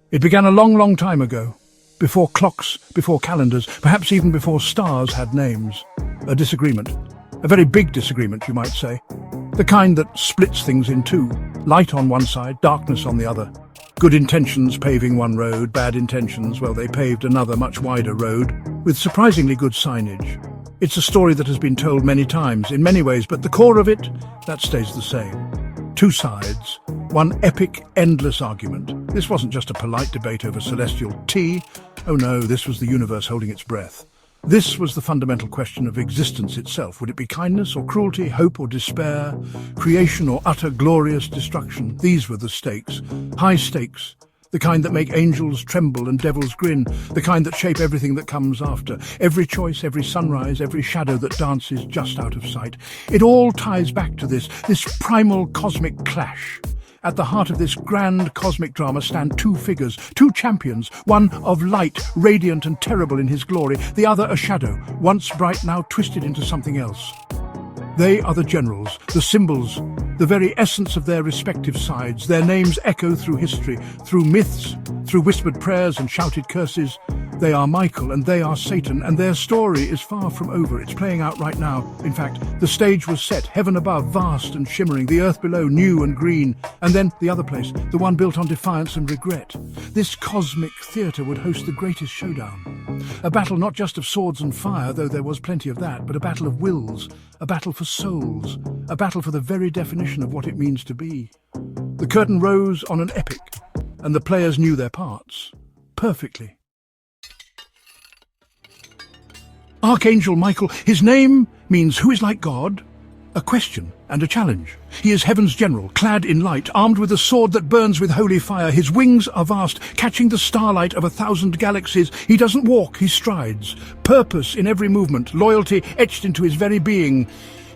It began a long, long time ago, before clocks, before calendars, perhaps even before stars had names. A disagreement. A very big disagreement, you might say. The kind that splits things in two. Light on one side, darkness on the other. Good intentions paving one road, bad intentions, well, they paved another much wider road, with surprisingly good signage. It's a story that has been told many times, in many ways, but the core of it, that stays the same. Two sides, one epic, endless argument. This wasn't just a polite debate over celestial tea. Oh no, this was the universe holding its breath. This was the fundamental question of existence itself. Would it be kindness or cruelty, hope or despair, creation or utter glorious destruction? These were the stakes. High stakes. The kind that make angels tremble and devils grin. The kind that shape everything that comes after. Every choice, every sunrise, every shadow that dances just out of sight. It all ties back to this primal cosmic clash. At the heart of this grand cosmic drama stand two figures, two champions, one of light, radiant and terrible in his glory, the other a shadow, once bright, now twisted into something else. They are the generals, the symbols, the very essence of their respective sides. Their names echo through history, through myths, through whispered prayers and shouted curses. They are Michael and they are Satan, and their story is far from over. It's playing out right now. In fact, the stage was set, heaven above, vast and shimmering, the earth below, new and green, and then the other place, the one built on defiance and regret. This cosmic theatre would host the greatest showdown. A battle not just of swords and fire, though there was plenty of that, but a battle of wills, a battle for souls, a battle for the very definition of what it means to be. The curtain rose on an epic, and the players knew their parts perfectly. Archangel Michael, his name means who is like God? A question and a challenge. He is heaven's general, clad in light, armed with a sword that burns with holy fire. His wings are vast, catching the starlight of 1,000 galaxies. He doesn't walk, he strides. Purpose in every movement, loyalty etched into his very being.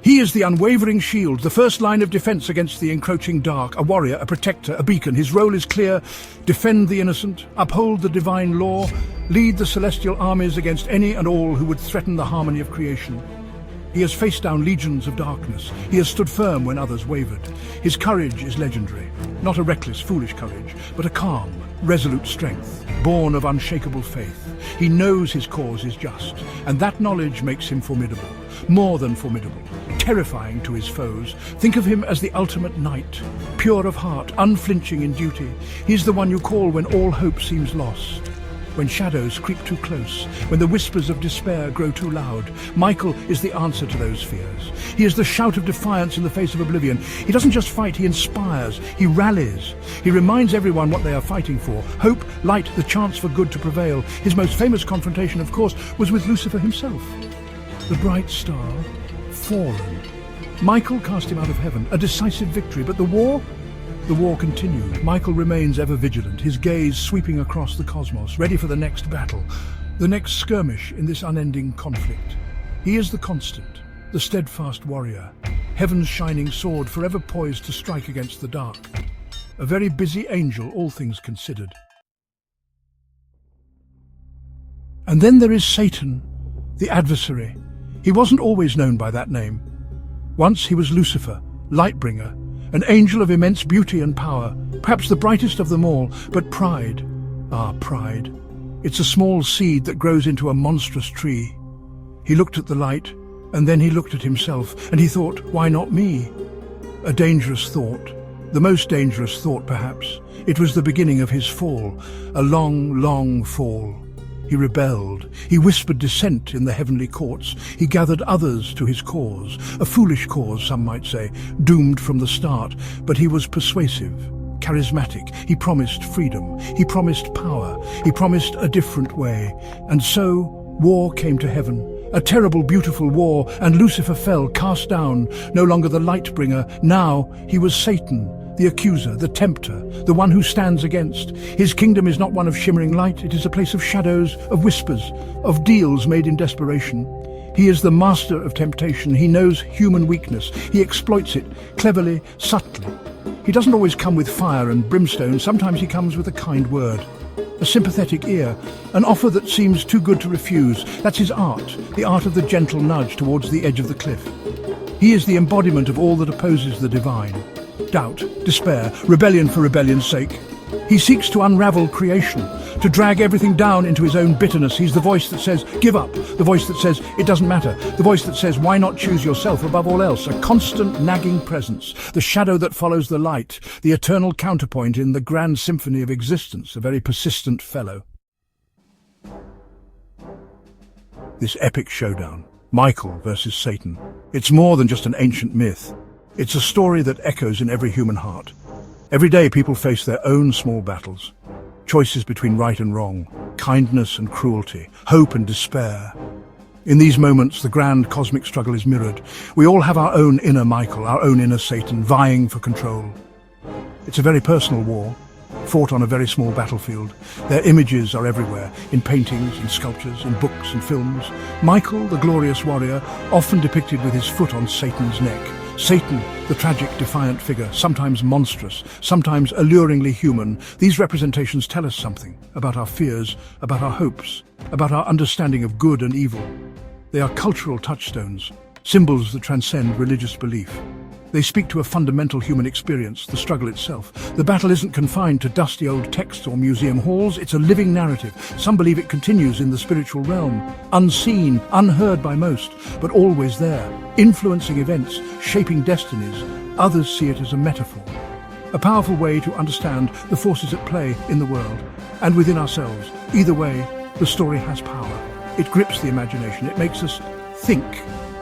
He is the unwavering shield, the first line of defense against the encroaching dark, a warrior, a protector, a beacon. His role is clear: defend the innocent, uphold the divine law, lead the celestial armies against any and all who would threaten the harmony of creation. He has faced down legions of darkness. He has stood firm when others wavered. His courage is legendary, not a reckless, foolish courage, but a calm, resolute strength, born of unshakable faith. He knows his cause is just, and that knowledge makes him formidable, more than formidable, terrifying to his foes. Think of him as the ultimate knight, pure of heart, unflinching in duty. He's the one you call when all hope seems lost, when shadows creep too close, when the whispers of despair grow too loud. Michael is the answer to those fears. He is the shout of defiance in the face of oblivion. He doesn't just fight, he inspires, he rallies. He reminds everyone what they are fighting for: hope, light, the chance for good to prevail. His most famous confrontation, of course, was with Lucifer himself. The bright star, fallen. Michael cast him out of heaven, a decisive victory, but the war? The war continued. Michael remains ever vigilant, his gaze sweeping across the cosmos, ready for the next battle, the next skirmish in this unending conflict. He is the constant, the steadfast warrior, heaven's shining sword forever poised to strike against the dark. A very busy angel, all things considered. And then there is Satan, the adversary. He wasn't always known by that name. Once he was Lucifer, Lightbringer, an angel of immense beauty and power, perhaps the brightest of them all. But pride, pride. It's a small seed that grows into a monstrous tree. He looked at the light, and then he looked at himself, and he thought, why not me? A dangerous thought, the most dangerous thought perhaps. It was the beginning of his fall, a long, long fall. He rebelled. He whispered dissent in the heavenly courts. He gathered others to his cause, a foolish cause, some might say, doomed from the start. But he was persuasive, charismatic. He promised freedom. He promised power. He promised a different way. And so, war came to heaven. A terrible, beautiful war, and Lucifer fell, cast down, no longer the light-bringer. Now he was Satan, the accuser, the tempter, the one who stands against. His kingdom is not one of shimmering light, it is a place of shadows, of whispers, of deals made in desperation. He is the master of temptation. He knows human weakness. He exploits it, cleverly, subtly. He doesn't always come with fire and brimstone. Sometimes he comes with a kind word, a sympathetic ear, an offer that seems too good to refuse. That's his art, the art of the gentle nudge towards the edge of the cliff. He is the embodiment of all that opposes the divine. Doubt, despair, rebellion for rebellion's sake. He seeks to unravel creation, to drag everything down into his own bitterness. He's the voice that says, give up, the voice that says, it doesn't matter, the voice that says, why not choose yourself above all else? A constant nagging presence, the shadow that follows the light, the eternal counterpoint in the grand symphony of existence, a very persistent fellow. This epic showdown, Michael versus Satan, it's more than just an ancient myth. It's a story that echoes in every human heart. Every day people face their own small battles, choices between right and wrong, kindness and cruelty, hope and despair. In these moments, the grand cosmic struggle is mirrored. We all have our own inner Michael, our own inner Satan, vying for control. It's a very personal war, fought on a very small battlefield. Their images are everywhere, in paintings, in sculptures, in books and films. Michael, the glorious warrior, often depicted with his foot on Satan's neck. Satan, the tragic, defiant figure, sometimes monstrous, sometimes alluringly human. These representations tell us something about our fears, about our hopes, about our understanding of good and evil. They are cultural touchstones, symbols that transcend religious belief. They speak to a fundamental human experience, the struggle itself. The battle isn't confined to dusty old texts or museum halls, it's a living narrative. Some believe it continues in the spiritual realm, unseen, unheard by most, but always there, influencing events, shaping destinies. Others see it as a metaphor, a powerful way to understand the forces at play in the world and within ourselves. Either way, the story has power. It grips the imagination, it makes us think,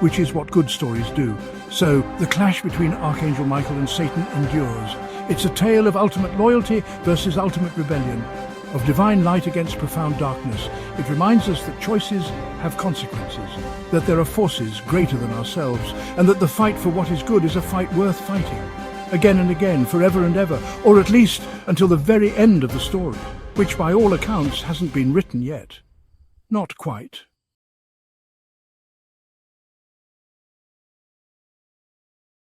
which is what good stories do. So, the clash between Archangel Michael and Satan endures. It's a tale of ultimate loyalty versus ultimate rebellion, of divine light against profound darkness. It reminds us that choices have consequences, that there are forces greater than ourselves, and that the fight for what is good is a fight worth fighting. Again and again, forever and ever, or at least until the very end of the story, which by all accounts hasn't been written yet. Not quite.